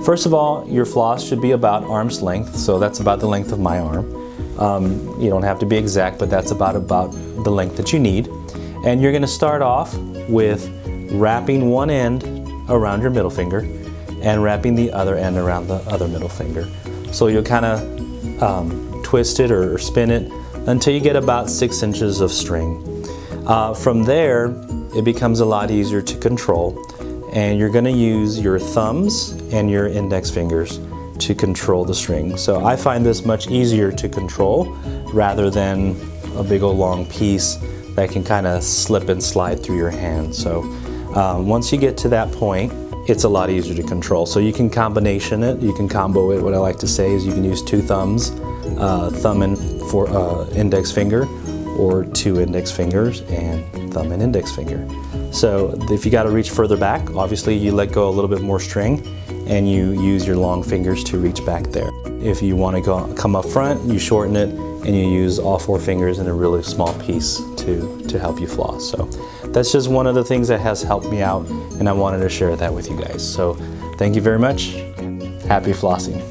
First of all, your floss should be about arm's length, so that's about the length of my arm. You don't have to be exact, but that's about the length that you need. And you're going to start off with wrapping one end around your middle finger and wrapping the other end around the other middle finger. So you'll kind of twist it or spin it until you get about 6 inches of string. From there, it becomes a lot easier to control, and you're going to use your thumbs and your index fingers to control the string. So I find this much easier to control rather than a big old long piece that can kind of slip and slide through your hand. So once you get to that point, it's a lot easier to control. So you can combination it, you can combo it. What I like to say is you can use 2 thumbs, thumb and index finger, or 2 index fingers and thumb and index finger. So if you got to reach further back, obviously you let go a little bit more string and you use your long fingers to reach back there. If you want to come up front, you shorten it and you use all 4 fingers in a really small piece to help you floss. So that's just one of the things that has helped me out, and I wanted to share that with you guys. So thank you very much and happy flossing.